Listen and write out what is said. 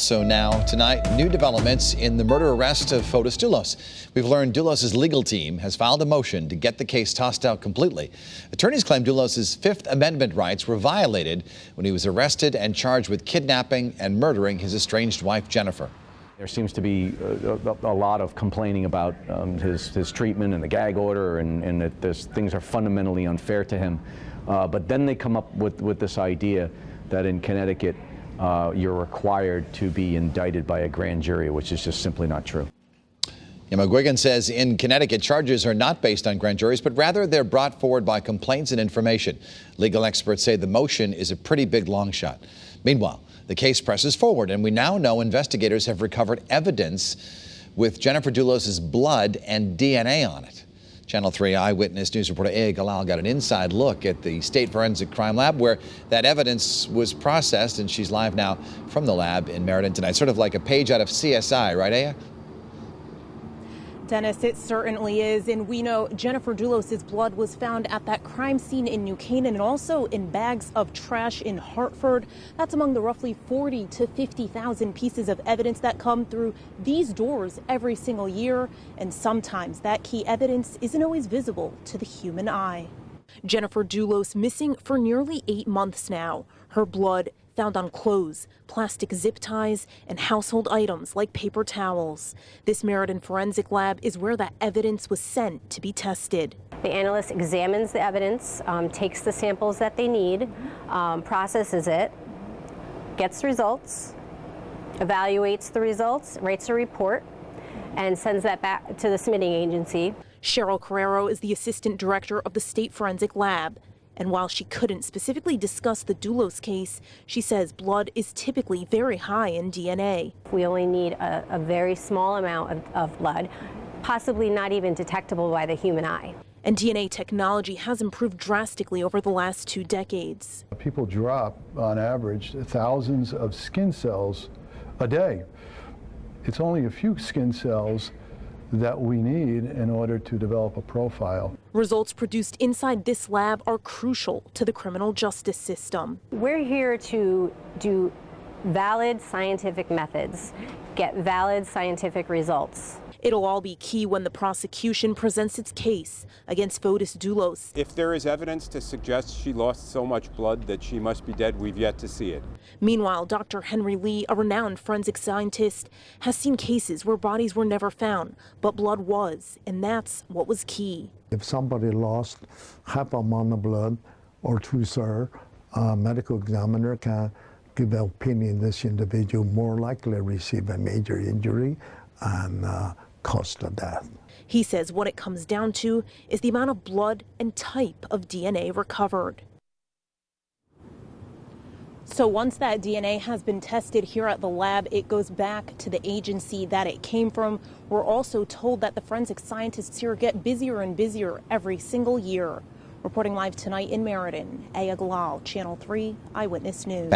So now, tonight, new developments in the murder arrest of Fotis Dulos. We've learned Dulos' legal team has filed a motion to get the case tossed out completely. Attorneys claim Dulos' Fifth Amendment rights were violated when he was arrested and charged with kidnapping and murdering his estranged wife, Jennifer. There seems to be a lot of complaining about his treatment and the gag order, and that things are fundamentally unfair to him. But then they come up with this idea that in Connecticut, you're required to be indicted by a grand jury, which is just simply not true. McGuigan says in Connecticut, charges are not based on grand juries, but rather they're brought forward by complaints and information. Legal experts say the motion is a pretty big long shot. Meanwhile, the case presses forward, and we now know investigators have recovered evidence with Jennifer Dulos' blood and DNA on it. Channel 3 Eyewitness News reporter Aya Galal got an inside look at the State Forensic Crime Lab where that evidence was processed, and she's live now from the lab in Meriden tonight. Sort of like a page out of CSI, right, Aya? Dennis, it certainly is. And we know Jennifer Dulos' blood was found at that crime scene in New Canaan and also in bags of trash in Hartford. That's among the roughly 40 to 50,000 pieces of evidence that come through these doors every single year. And sometimes that key evidence isn't always visible to the human eye. Jennifer Dulos missing for nearly 8 months now. Her blood found on clothes, plastic zip ties, and household items like paper towels. This Meriden forensic lab is where that evidence was sent to be tested. The analyst examines the evidence, takes the samples that they need, processes it, gets results, evaluates the results, writes a report, and sends that back to the submitting agency. Cheryl Carrero is the assistant director of the State Forensic Lab. And while she couldn't specifically discuss the Dulos case, she says blood is typically very high in DNA. We only need a very small amount of blood, possibly not even detectable by the human eye. And DNA technology has improved drastically over the last 2 decades. People drop, on average, thousands of skin cells a day. It's only a few skin cells that we need in order to develop a profile. Results produced inside this lab are crucial to the criminal justice system. We're here to do valid scientific methods, get valid scientific results. It'll all be key when the prosecution presents its case against Fotis Dulos. If there is evidence to suggest she lost so much blood that she must be dead, we've yet to see it. Meanwhile, Dr. Henry Lee, a renowned forensic scientist, has seen cases where bodies were never found, but blood was, and that's what was key. If somebody lost half amount of blood or 2, sir, a medical examiner can give an opinion this individual more likely to receive a major injury and cause of death. He says what it comes down to is the amount of blood and type of DNA recovered. So once that DNA has been tested here at the lab, it goes back to the agency that it came from. We're also told that the forensic scientists here get busier and busier every single year. Reporting live tonight in Meriden, Aya Galal, Channel 3 Eyewitness News.